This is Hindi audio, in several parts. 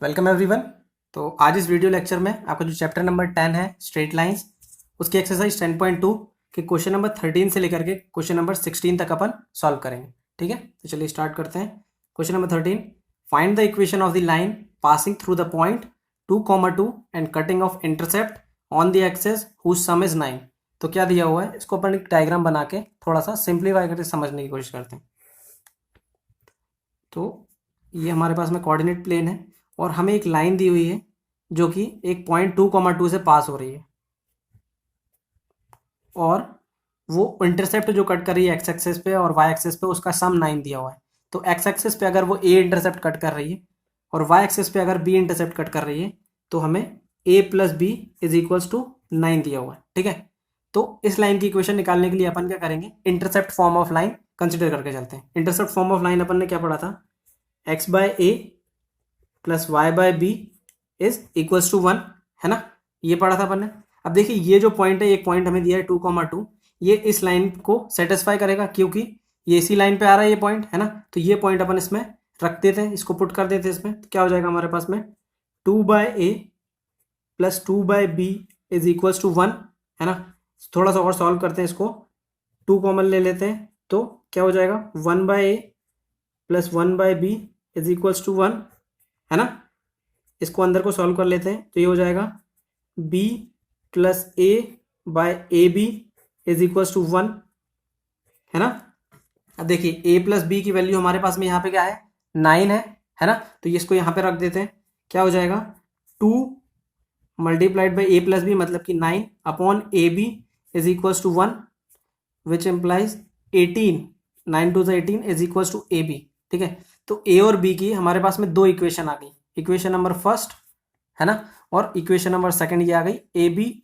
Welcome everyone. तो आज इस वीडियो लेक्चर में आपका जो चैप्टर नंबर 10 है स्ट्रेट लाइंस, उसकी एक्सरसाइज 10.2 के क्वेश्चन नंबर 13 से लेकर के क्वेश्चन नंबर 16 तक अपन सॉल्व करेंगे। ठीक है, तो चलिए स्टार्ट करते हैं। Question number 13, find the equation of the line passing through the point 2,2 and cutting off intercept on the axes whose sum is 9। तो क्या दिया हुआ है, इसको अपन एक डायग्राम बना के थोड़ा सा सिंप्लीफाई करके समझने की कोशिश करते हैं। तो ये हमारे पास में कोऑर्डिनेट प्लेन है और हमें एक लाइन दी हुई है जो कि एक पॉइंट 2,2 से पास हो रही है और वो इंटरसेप्ट जो कट कर रही है एक्स एक्सेस पे और वाई एक्सेस पे, उसका सम 9 दिया हुआ है। तो एक्स एक्सेस पे अगर वो ए इंटरसेप्ट कट कर रही है और वाई एक्सेस पे अगर बी इंटरसेप्ट कट कर रही है तो हमें A plus B is equals to 9 दिया हुआ है। ठीक है, तो इस लाइन की इक्वेशन निकालने के लिए अपन क्या करेंगे, intercept form of line consider करके चलते हैं। इंटरसेप्ट फॉर्म ऑफ लाइन अपन ने क्या पढ़ा था, x by a plus y by b is equals to 1, है ना, ये पढ़ा था अपन ने। अब देखिए ये जो पॉइंट है, एक पॉइंट हमें दिया है 2,2, ये इस लाइन को सेटिस्फाई करेगा क्योंकि ये इसी लाइन पे आ रहा है ये पॉइंट, है ना। तो ये पॉइंट अपन इसमें रख देते हैं, इसको पुट कर देते हैं इसमें। तो क्या हो जाएगा हमारे पास में 2 by a plus 2 by b is equals to 1, है ना। थोड़ा सा और सॉल्व करते हैं इसको, 2 कॉमन ले लेते हैं तो क्या हो जाएगा 1 by a plus 1 by b is equals to 1, है ना। इसको अंदर को सॉल्व कर लेते हैं तो ये हो जाएगा b plus a by a b is equals to 1, है ना। अब देखिए a प्लस बी की वैल्यू हमारे पास में यहाँ पे क्या है, 9 है ना। तो इसको यहाँ पे रख देते हैं, क्या हो जाएगा 2 multiplied by a plus b मतलब कि 9 upon a b is equals to 1 which implies 18, 9 to 18 is equals to a b. ठीक है, तो ए और बी की हमारे पास में दो इक्वेशन आ गई, इक्वेशन नंबर फर्स्ट, है ना, और इक्वेशन नंबर सेकंड ये आ गई a b,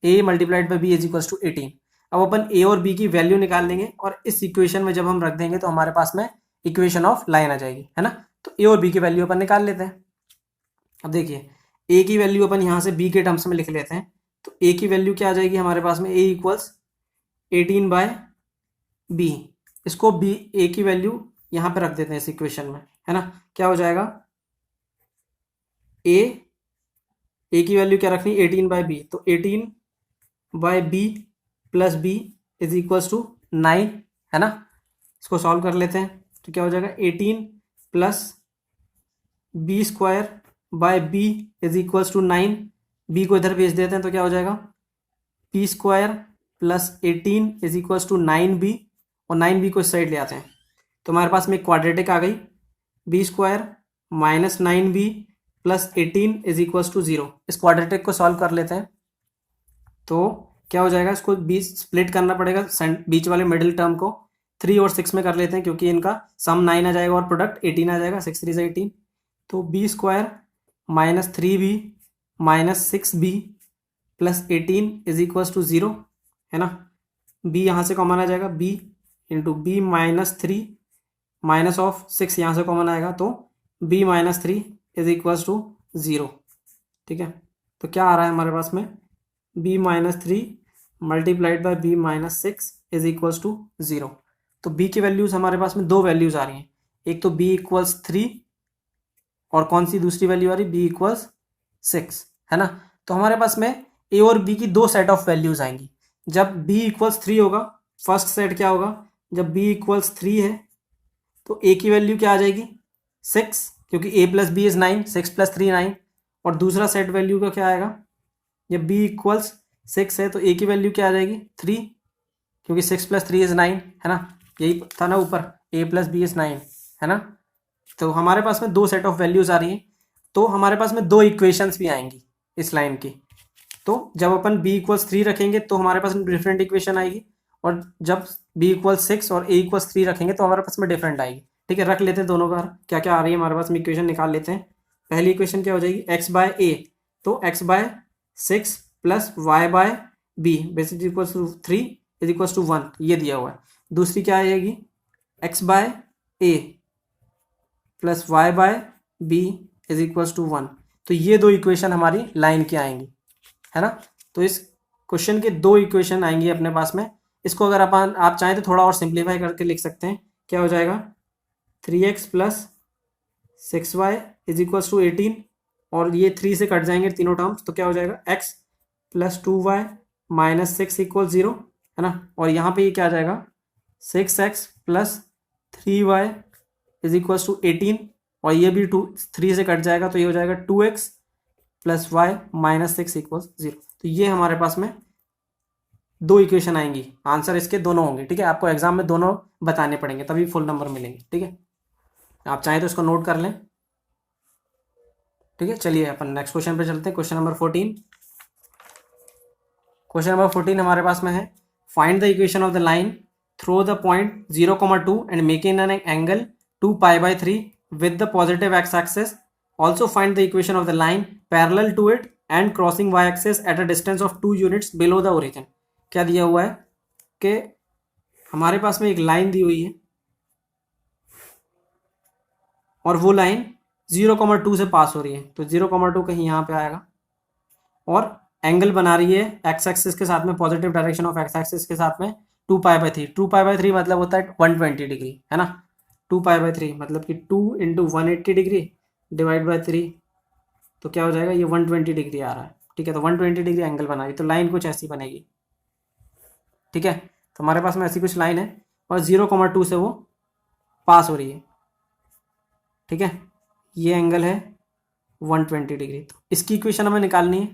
a multiplied by b is equals to 18। अब अपन ए और बी की वैल्यू निकाल लेंगे और इस इक्वेशन में जब हम रख देंगे तो हमारे पास में इक्वेशन ऑफ लाइन आ जाएगी, है ना। तो ए और बी की वैल्यू अपन निकाल लेते हैं। अब देखिए ए की वैल्यू अपन यहाँ से बी के टर्म्स में लिख लेते हैं। तो ए की वैल्यू क्या आ जाएगी हमारे पास में, ए इक्वल्स 18 बाय बी। इसको बी ए की वैल्यू यहाँ पे रख देते हैं इस इक्वेशन में, है ना। क्या हो जाएगा ए की वैल्यू क्या रखनी, 18 बाय बी, तो 18 by b plus B is equals to 9, है ना। इसको सॉल्व कर लेते हैं तो क्या हो जाएगा 18 plus b square by b is equals to 9, b को इधर भेज देते हैं तो क्या हो जाएगा p square plus 18 is equals to 9b, और 9b को इस साइड ले आते हैं तो हमारे पास में एक क्वाड्रेटिक आ गई, b square minus 9b plus 18 is equals to 0। इस क्वाड्रेटिक को सॉल्व कर लेते हैं तो क्या हो जाएगा, इसको बीच स्प्लिट करना पड़ेगा, बीच वाले मिडिल टर्म को 3 और 6 में कर लेते हैं क्योंकि इनका सम 9 आ जाएगा और प्रोडक्ट 18 आ जाएगा, 6 3 से 18। तो b square minus 3b minus 6b plus 18 is equals to 0, है ना। b यहाँ से कॉमन आ जाएगा, b into b minus 3 minus of 6 यहाँ से कॉमन आएगा तो b minus 3 is equals to 0। ठीक है, तो क्या आ रहा है हमारे पास में b minus 3 multiplied by b minus 6 is equals to 0। तो b की वैल्यूज हमारे पास में दो वैल्यूज आ रही हैं, एक तो b इक्वल्स 3 और कौन सी दूसरी वैल्यू आ रही, b इक्वल्स 6, है ना। तो हमारे पास में a और b की दो सेट ऑफ वैल्यूज आएंगी। जब b इक्वल्स 3 होगा, फर्स्ट सेट क्या होगा, जब b इक्वल्स 3 है तो a की वैल्यू क्या आ जाएगी 6, क्योंकि a plus B is 9, 6 plus 3 9। और दूसरा सेट वैल्यू का क्या आएगा, जब b इक्वल्स 6 है तो a की वैल्यू क्या आ जाएगी 3, क्योंकि 6 प्लस 3 इज 9, है ना। यही था ना ऊपर, a प्लस बी इज 9, है ना। तो हमारे पास में दो सेट ऑफ वैल्यूज आ रही हैं, तो हमारे पास में दो इक्वेशंस भी आएंगी इस लाइन की। तो जब अपन b इक्वल्स 3 रखेंगे तो हमारे पास में डिफरेंट इक्वेशन आएगी, और जब b इक्वल्स 6 और a इक्वल्स 3 रखेंगे तो हमारे पास में डिफरेंट आएगी। ठीक है, रख लेते हैं दोनों का क्या क्या आ रही है हमारे पास में, इक्वेशन निकाल लेते हैं। पहली इक्वेशन क्या हो जाएगी, x बाय ए, तो x by 6 plus y by b basic equals to 3 is equals to 1, ये दिया हुआ है। दूसरी क्या आएगी, x by a plus y by b is equals to 1। तो ये दो इक्वेशन हमारी लाइन की आएंगी, है ना। तो इस क्वेश्चन के दो इक्वेशन आएंगी अपने पास में। इसको अगर अपन आप चाहें तो थोड़ा और सिंप्लीफाई करके लिख सकते हैं। क्या हो जाएगा 3x plus 6y is equals to 18 और ये 3 से कट जाएंगे तीनों टर्म्स, तो क्या हो जाएगा x plus 2y minus 6 equal 0, है ना। और यहाँ पे ये क्या आ जाएगा 6x plus 3y is equals to 18 और ये भी 3 से कट जाएगा तो ये हो जाएगा 2x plus Y minus 6 equals 0। तो ये हमारे पास में दो इक्वेशन आएंगी, आंसर इसके दोनों होंगे, ठीक है। आपको एग्जाम में दोनों बताने पड़ेंगे तभी फुल नंबर मिलेंगे, ठीक है। आप चाहें तो इसको नोट कर लें, ठीक है। चलिए अपन नेक्स्ट क्वेश्चन पे चलते हैं। Question number 14। क्वेश्चन नंबर 14 हमारे पास में है, find the equation of the line through the point 0,2 and making an angle 2π/3 with the positive x-axis. Also find the equation of the line parallel to it and crossing y-axis at a distance of 2 units below the origin. क्या दिया हुआ है कि हमारे पास में एक लाइन दी हुई है और वो लाइन 0,2 से पास हो रही है, तो 0,2 कहीं यहाँ पे आएगा और एंगल बना रही है एक्स एक्सिस के साथ में, positive direction of x axis के साथ में 2π/3। 2π/3 मतलब होता है 120 डिग्री, है ना। 2π/3 मतलब कि 2 इंटू 180 डिग्री डिवाइड बाई 3, तो क्या हो जाएगा, ये 120 डिग्री आ रहा है, ठीक है। तो 120 डिग्री एंगल बना रही, तो लाइन कुछ ऐसी बनेगी, ठीक है। तो हमारे पास में ऐसी कुछ लाइन है और 0,2 से वो पास हो रही है, ठीक है। ये एंगल है 120 डिग्री, तो इसकी इक्वेशन हमें निकालनी है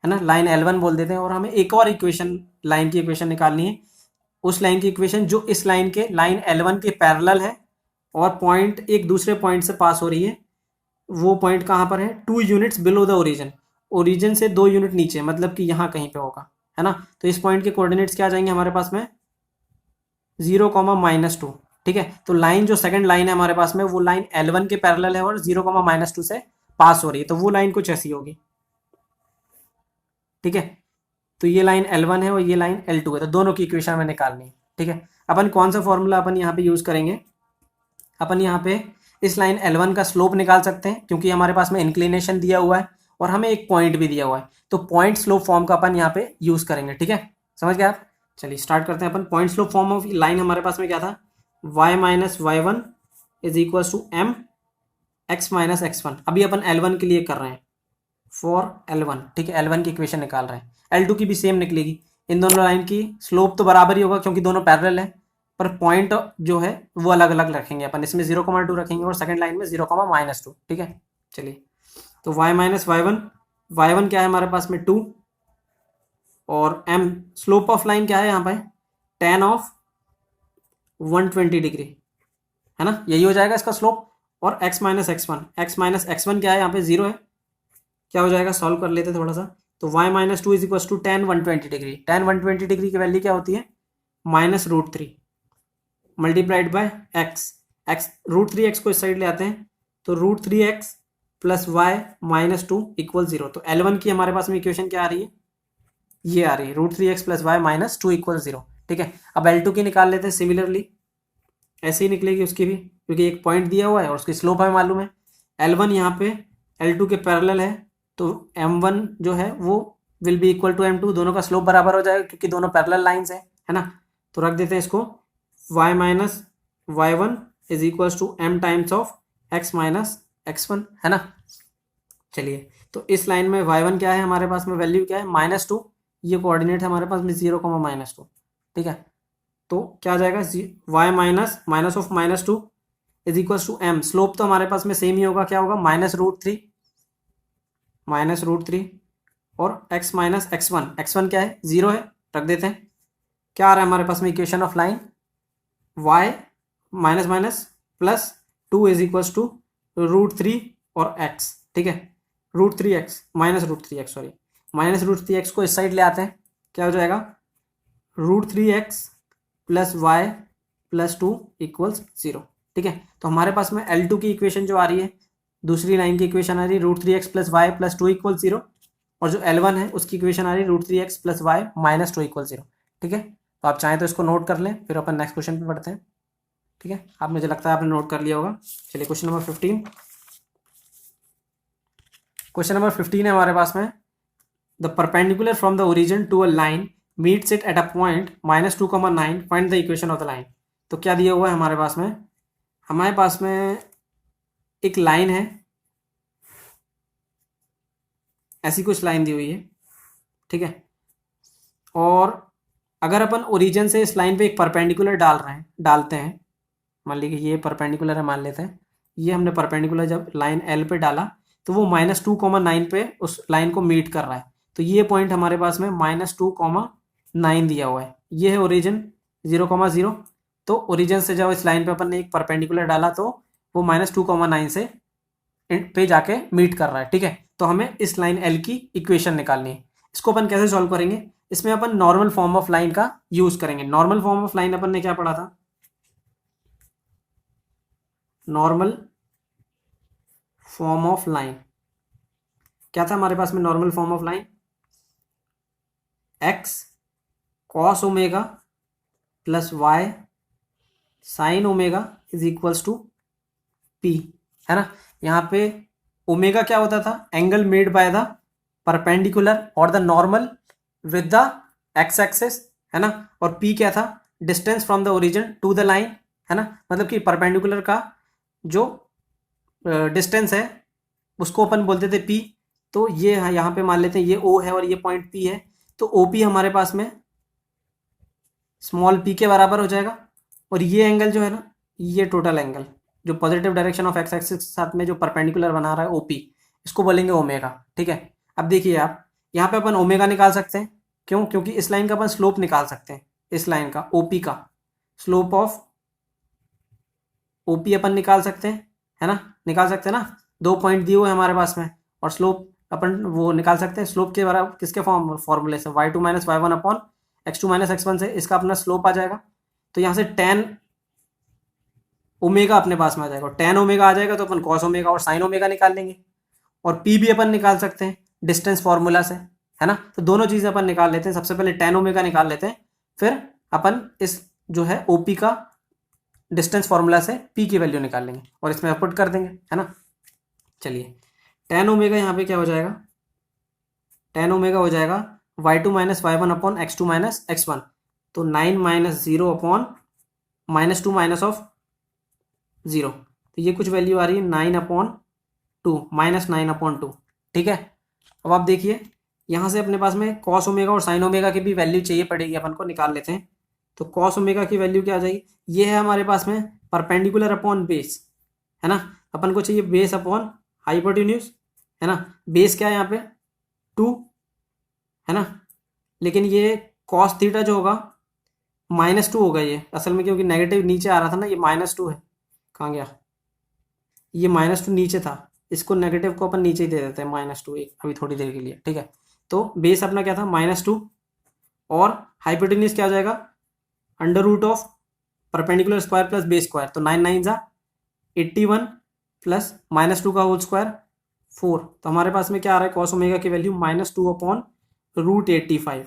ना। लाइन L1 बोल देते हैं और हमें एक और इक्वेशन, लाइन की इक्वेशन निकालनी है, उस लाइन की इक्वेशन जो इस लाइन के लाइन L1 के पैरेलल है और पॉइंट एक दूसरे पॉइंट से पास हो रही है। वो पॉइंट कहाँ पर है, 2 units below the origin, origin से 2 यूनिट नीचे, मतलब कि यहाँ कहीं पे होगा, है ना। तो इस पॉइंट के कोऑर्डिनेट्स क्या आ जाएंगे हमारे पास में 0,-2, ठीक है। तो लाइन जो सेकंड लाइन है हमारे पास में वो लाइन L1 के पैरेलल है और 0,-2 से पास हो रही है, तो वो लाइन कुछ ऐसी होगी, ठीक है। तो ये लाइन L1 है और ये लाइन L2 है, तो दोनों की इक्वेशन हमें निकालनी है, ठीक है। अपन कौन सा फॉर्मूला अपन यहाँ पे यूज करेंगे, अपन यहाँ पे इस लाइन L1 का स्लोप निकाल सकते हैं क्योंकि हमारे पास में इंक्लिनेशन दिया हुआ है और हमें एक पॉइंट भी दिया हुआ है, तो पॉइंट स्लोप फॉर्म का अपन यहाँ पे यूज करेंगे, ठीक है। समझ गए आप। चलिए स्टार्ट करते हैं अपन। Point slope form of line हमारे पास में क्या था, y minus y1 is equal to m x minus x1। अभी अपन L1 के लिए कर रहे हैं, फॉर L1, ठीक है। L1 की इक्वेशन निकाल रहे हैं, L2 की भी सेम निकलेगी। इन दोनों लाइन की स्लोप तो बराबर ही होगा क्योंकि दोनों पैरेलल है, पर पॉइंट जो है वो अलग अलग रखेंगे अपन, इसमें 0,2 रखेंगे और सेकंड लाइन में 0,-2, ठीक है। चलिए तो y माइनस y1 क्या है हमारे पास में 2 और m स्लोप ऑफ लाइन क्या है यहाँ पे tan ऑफ 120 डिग्री, है ना, यही हो जाएगा इसका स्लोप। और x माइनस x1 क्या है यहाँ पे 0 है, क्या हो जाएगा, सॉल्व कर लेते थोड़ा सा। तो y minus 2 is equal to tan 120 degree. tan 120 degree की वैल्यू क्या होती है -√3 मल्टीप्लाइड बाय x √3x को इस साइड ले आते हैं तो √3x plus y minus 2 equal 0। तो L1 की हमारे पास में इक्वेशन क्या आ रही है, ये आ रही है √3x plus y minus 2 equal 0, ठीक है। अब L2 की निकाल लेते हैं, सिमिलरली ऐसे ही निकलेगी उसकी भी क्योंकि एक पॉइंट दिया हुआ है और उसकी स्लोप हमें मालूम है। L1 यहाँ पे L2 के पैरेलल है तो M1 जो है वो will be equal to M2, दोनों का स्लोप बराबर हो जाएगा क्योंकि दोनों पैरेलल लाइंस है ना। तो रख देते हैं इसको, y minus y1 is equal to m times of x minus x1, है ना। चलिए तो इस लाइन में y1 क्या है हमारे पास में, वैल्यू क्या है -2, ये कोऑर्डिनेट है हमारे पास में 0,-2, ठीक है। तो क्या आ जाएगा y minus of -2 is equal to m, slope तो हमारे पास में सेम ही होगा, क्या होगा -√3 और x माइनस x1 क्या है 0 है, रख देते हैं। क्या आ रहा है हमारे पास में equation of line y minus plus 2 is equal to √3 और x, ठीक है। -√3x को इस साइड ले आते हैं, क्या हो जाएगा √3x plus y plus 2 equals 0, ठीक है। तो हमारे पास में L2 की इक्वेशन जो आ रही है, दूसरी लाइन की इक्वेशन आ रही है √3x plus y plus 2 equal 0 और जो L1 है उसकी इक्वेशन आ रही है √3x plus y minus 2 equal 0, ठीक है। तो आप चाहें तो इसको नोट कर लें, फिर अपन नेक्स्ट क्वेश्चन पे बढ़ते हैं, ठीक है। आप मुझे लगता है आपने नोट कर लिया होगा। चलिए क्वेश्चन नंबर 15। क्वेश्चन नंबर 15 है हमारे पास में, the perpendicular from the origin to a line meets it at a point -2,9, find the equation of the line. तो क्या दिया हुआ है हमारे पास में एक लाइन है ऐसी कुछ लाइन दी हुई है, ठीक है। और अगर अपन ओरिजिन से इस लाइन पे एक परपेंडिकुलर डालते हैं, मान लीजिए ये परपेंडिकुलर है, मान लेते हैं ये हमने परपेंडिकुलर जब लाइन एल पे डाला तो वो -2,9 पे उस लाइन को मीट कर रहा है। तो ये पॉइंट हमारे पास में -2,9 दिया हुआ है, ये है ओरिजिन 0,0। तो ओरिजिन से जब इस लाइन पे अपन ने एक परपेंडिकुलर डाला तो वो -2,9 से पे जाके मीट कर रहा है, ठीक है। तो हमें इस लाइन एल की इक्वेशन निकालनी है। इसको अपन कैसे सॉल्व करेंगे, इसमें अपन नॉर्मल फॉर्म ऑफ लाइन का यूज करेंगे। नॉर्मल फॉर्म ऑफ लाइन अपन ने क्या पढ़ा था, नॉर्मल फॉर्म ऑफ लाइन क्या था हमारे पास में, normal form of line x cos omega plus y sine omega is equals to p, है ना। यहाँ पे ओमेगा क्या होता था, angle made by the perpendicular और the normal with the x axis, है ना। और p क्या था, distance from the origin to the line, है ना। मतलब कि परपेंडिकुलर का जो डिस्टेंस है उसको अपन बोलते थे p। तो ये यहाँ पे मान लेते हैं ये o है और ये पॉइंट p है, तो OP हमारे पास में स्मॉल p के बराबर हो जाएगा। और ये एंगल जो है ना, ये टोटल एंगल जो positive direction of x axis के साथ में जो परपेंडिकुलर बना रहा है OP, इसको बोलेंगे ओमेगा, ठीक है। अब देखिए आप यहाँ पे अपन ओमेगा निकाल सकते हैं, क्यों, क्योंकि इस लाइन का अपन स्लोप निकाल सकते हैं, इस लाइन का OP का स्लोप ऑफ OP अपन निकाल सकते हैं, है ना, निकाल सकते हैं ना। 2 पॉइंट दिए हुए हैं हमारे पास में, और स्लोप अपन वो निकाल सकते हैं। स्लोप के बराबर किसके फॉर्मूले से, y2 - y1 upon x2 - x1 से इसका अपना स्लोप आ जाएगा। तो यहाँ से tan ओमेगा अपने पास में आ जाएगा, और tan ओमेगा आ जाएगा तो अपन cos ओमेगा और sin ओमेगा निकाल लेंगे। और p भी अपन निकाल सकते हैं डिस्टेंस फॉर्मूला से, है ना। तो दोनों चीज़ें अपन निकाल लेते हैं, सबसे पहले tan ओमेगा निकाल लेते हैं, फिर अपन इस जो है OP का डिस्टेंस फॉर्मूला से p की वैल्यू निकाल लेंगे और इसमें पुट कर देंगे, है ना। चलिए tan ओमेगा यहाँ पे क्या हो जाएगा, tan ओमेगा हो जाएगा y2 - y1 upon x2 - x1। तो 9 - 0 अपॉन -2 माइनस ऑफ 0, तो ये कुछ वैल्यू आ रही है 9/2 -9/2, ठीक है। अब आप देखिए यहाँ से अपने पास में cos ओमेगा और sin ओमेगा की भी वैल्यू चाहिए पड़ेगी, अपन को निकाल लेते हैं। तो cos ओमेगा की वैल्यू क्या आ जाएगी, ये है हमारे पास में परपेंडिकुलर अपॉन बेस, है ना। अपन को चाहिए बेस अपॉन हाइपोटेन्यूज, है ना। बेस क्या है यहाँ पे 2, है ना। लेकिन ये cos थीटा जो होगा -2 होगा ये असल में, क्योंकि नेगेटिव नीचे आ रहा था ना, ये -2 है, कहाँ गया, ये -2 नीचे था, इसको नेगेटिव को अपन नीचे ही दे देते हैं -2 एक अभी थोड़ी देर के लिए, ठीक है। तो बेस अपना क्या था -2, और हाइपोटेन्यूज क्या हो जाएगा √of perpendicular square plus base square. तो 9 9 जा 81 प्लस -2 का होल स्क्वायर 4। तो हमारे पास में क्या आ रहा है, cos ओमेगा की वैल्यू -2/√85,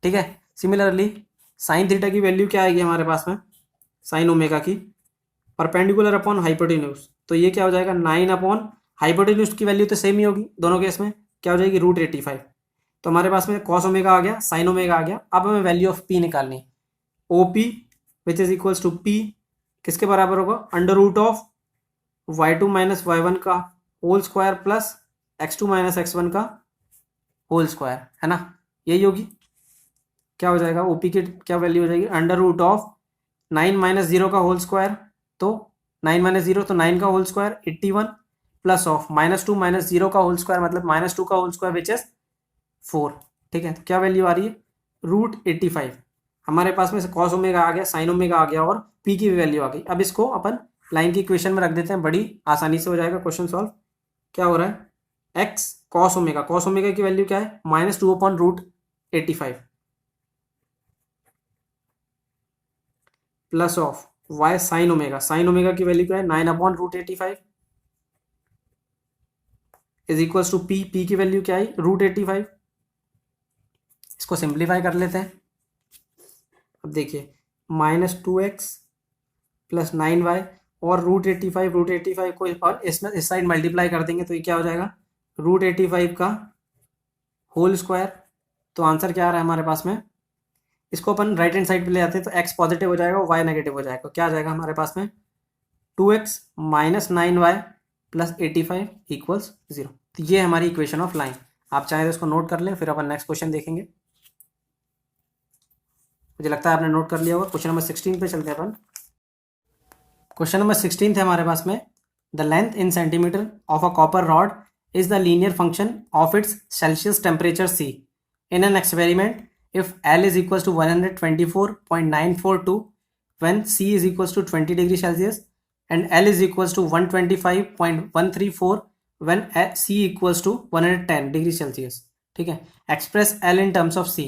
ठीक है। सिमिलरली साइन थीटा की वैल्यू क्या आएगी हमारे पास में, साइन ओमेगा की परपेंडिकुलर अपॉन हाइपोटेन्यूज, तो ये क्या हो जाएगा 9 अपॉन हाइपोटेन्यूज की वैल्यू तो सेम ही होगी दोनों केस में, क्या हो जाएगी √85। तो हमारे पास में cos ओमेगा आ गया, साइन ओमेगा आ गया। अब हमें वैल्यू ऑफ p निकालनी है, OP which is equals to p किसके बराबर होगा, √ऑफ y2 - y1 का whole square plus x2 - x1 का होल स्क्वायर, है ना। यही होगी, क्या हो जाएगा OP की क्या वैल्यू हो जाएगी, √ऑफ 9 - 0 का होल स्क्वायर, तो 9 - 0 तो 9 का होल स्क्वायर 81 प्लस ऑफ -2 - 0 का होल स्क्वायर मतलब -2 का होल स्क्वायर विच इज 4, ठीक है। तो क्या वैल्यू आ रही है √85। हमारे पास में cos ओमेगा आ गया, साइन ओमेगा आ गया, और p की भी वैल्यू आ गई। अब इसको अपन लाइन की इक्वेशन में रख देते हैं, बड़ी आसानी से हो जाएगा क्वेश्चन सॉल्व। क्या हो रहा है, x cos ओमेगा की वैल्यू क्या है -2/√85 plus of y sine omega की वैल्यू क्या है 9/√85 इज इक्वल्स टू p की वैल्यू क्या है √85। इसको सिंप्लीफाई कर लेते हैं। अब देखिए -2x प्लस 9y और √85 को और इसमें इस साइड मल्टीप्लाई कर देंगे तो ये क्या हो जाएगा √85 का होल स्क्वायर। तो आंसर क्या आ रहा है हमारे पास में, इसको अपन राइट हैंड साइड पे ले आते हैं तो x पॉजिटिव हो जाएगा, y नेगेटिव हो जाएगा। क्या आ जाएगा हमारे पास में 2x - 9y प्लस 85 = 0। तो ये हमारी इक्वेशन ऑफ लाइन। आप चाहें तो इसको नोट कर लें, फिर अपन नेक्स्ट क्वेश्चन देखेंगे। मुझे लगता है आपने नोट कर लिया होगा। क्वेश्चन नंबर 16 पे चलते हैं अपन। क्वेश्चन नंबर 16 है हमारे पास में, the length in centimetre of a copper rod is the linear function of its Celsius temperature C in an experiment if L is equals to 124.942 when C is equals to 20 degree Celsius and L is equals to 125.134 when C equals to 110 degree Celsius। ठीक है, express L in terms of C।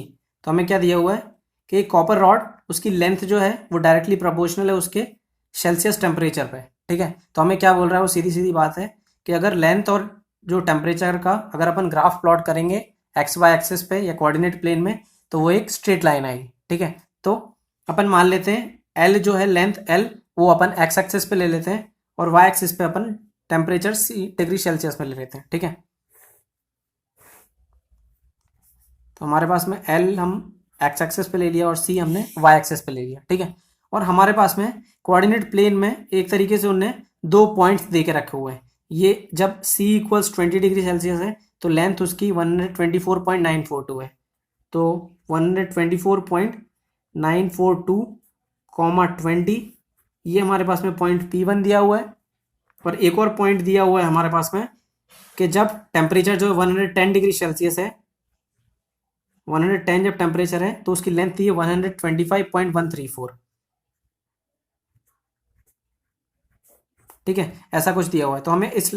तो हमें क्या दिया हुआ है कि कॉपर रॉड, उसकी लेंथ जो है वो डायरेक्टली प्रोपोर्शनल है उसके सेल्सियस टेम्परेचर पे। ठीक है, तो हमें क्या बोल रहा है वो सीधी सीधी बात है कि अगर लेंथ और जो टेम्परेचर का अगर अपन ग्राफ प्लॉट करेंगे एक्स वाई एक्सिस पे या कोऑर्डिनेट प्लेन में, तो वो एक स्ट्रेट लाइन आएगी। ठीक है, तो अपन मान लेते हैं एल जो है लेंथ एल वो अपन एक्स एक्सिस पे ले लेते हैं और वाई एक्सिस पे अपन टेम्परेचर डिग्री सेल्सियस में ले लेते हैं। ठीक है, तो हमारे पास में एल हम एक्स एक्सिस पे ले लिया और सी हमने वाई एक्सिस पे ले लिया। ठीक है, और हमारे पास में कोऑर्डिनेट प्लेन में एक तरीके से उन्होंने दो पॉइंट्स दे के रखे हुए हैं। ये जब C इक्वल्स 20 डिग्री सेल्सियस है तो लेंथ उसकी 124.942 है, तो 124.942 कॉमा 20, ये हमारे पास में पॉइंट P1 दिया हुआ है। और एक और पॉइंट दिया हुआ है हमारे पास में कि जब टेम्परेचर जो 110 डिग्री सेल्सियस है, 110 जब टेम्परेचर है तो उसकी लेंथ थी 125.134। ठीक है, ऐसा कुछ दिया हुआ है। तो हमें इस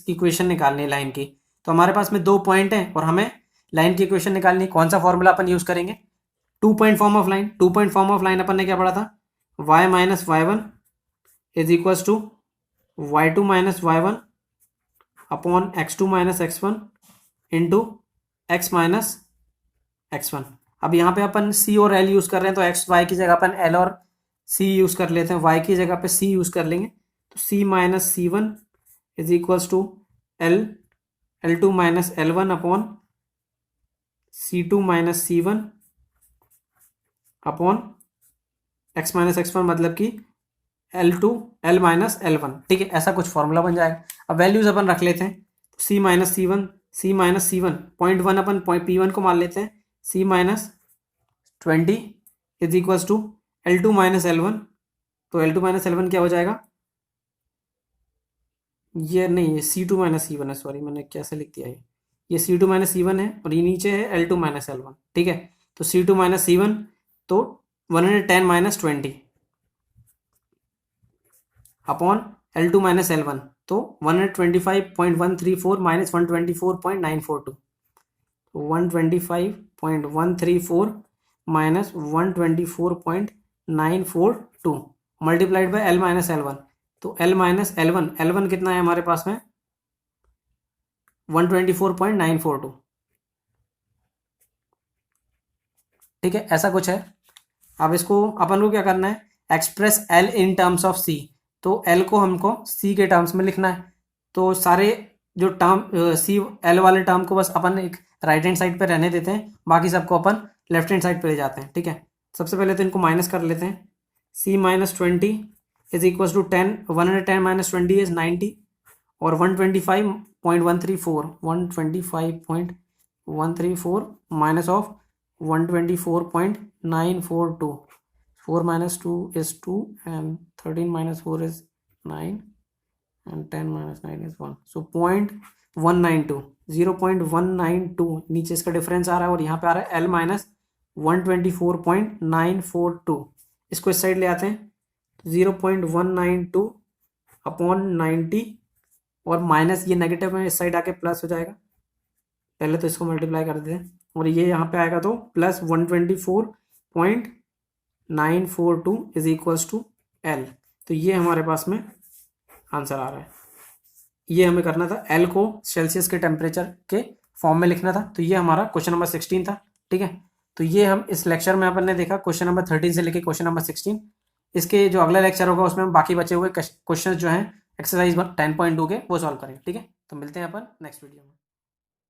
इक्वेशन निकालनी है लाइन की। तो हमारे पास में दो पॉइंट हैं और हमें लाइन की इक्वेशन निकालनी है। कौन सा फॉर्मूला अपन यूज करेंगे? Two point form of line. Two point form of line अपन ने क्या पढ़ा था? y minus Y one is equals to Y two minus Y one upon X two minus x one into X minus x one. अब यहाँ पे अपन c और l यूज कर रहे हैं, तो एक्स वाई की जगह अपन l और c यूज कर लेते हैं, y की जगह पे c यूज कर लेंगे। तो c minus C one is equals to L two minus L one upon c two minus C one upon x minus x one, मतलब कि एल माइनस एल वन। ठीक है, ऐसा कुछ फॉर्मूला बन जाएगा। अब वैल्यूज अपन रख लेते हैं। सी माइनस सी वन, सी माइनस सी वन पॉइंट वन अपन पी वन को मान लेते हैं। C minus 20 is equals to L two minus L one. तो L two minus L one क्या हो जाएगा? ये नहीं, ये सी टू माइनस सी वन है, सॉरी मैंने कैसे लिख दिया है। ये सी टू माइनस सी वन है और ये नीचे है L two minus L one. ठीक है, तो सी टू माइनस सी वन तो 110 minus 20 upon L two minus L one, तो 125.134 minus 124.942, 125.134 minus 124.942 multiplied by L minus L one. तो एल माइनस एल वन कितना है हमारे पास में? 124.942। ठीक है, ऐसा कुछ है। अब इसको अपन को क्या करना है? Express L in terms of C. तो एल को हमको सी के टर्म्स में लिखना है। तो सारे जो टर्म सी एल वाले टर्म को बस अपन एक राइट हैंड साइड पे रहने देते हैं, बाकी सबको अपन लेफ्ट हैंड साइड पे ले जाते हैं। ठीक है, सबसे पहले तो इनको माइनस कर लेते हैं। C minus 20 is equals to 10, 110 minus 20 is 90 और 125.134 minus of 124.942, 4 minus 2 is 2 and 13 minus 4 is 9 and 10 minus 9 is 1, so 0.192, 0.192 नीचे इसका डिफरेंस आ रहा है और यहाँ पे आ रहा है L माइनस 124.942। इसको इस साइड ले आते हैं, 0.192 अपॉन 90 और माइनस ये नेगेटिव में इस साइड आके प्लस हो जाएगा। पहले तो इसको मल्टीप्लाई कर देते हैं और ये यहाँ पे आएगा तो plus 124.942 is equals to l. तो ये हमारे पास में आंसर आ रहा है। ये हमें करना था, एल को सेल्सियस के टेम्परेचर के फॉर्म में लिखना था। तो ये हमारा क्वेश्चन नंबर 16 था। ठीक है, तो ये हम इस लेक्चर में अपन ने देखा क्वेश्चन नंबर 13 से लेके क्वेश्चन नंबर 16। इसके जो अगला लेक्चर होगा उसमें हम बाकी बचे हुए क्वेश्चन जो हैं एक्सरसाइज 10.2 के वो सॉल्व करेंगे। ठीक है, तो मिलते हैं अपन नेक्स्ट वीडियो में।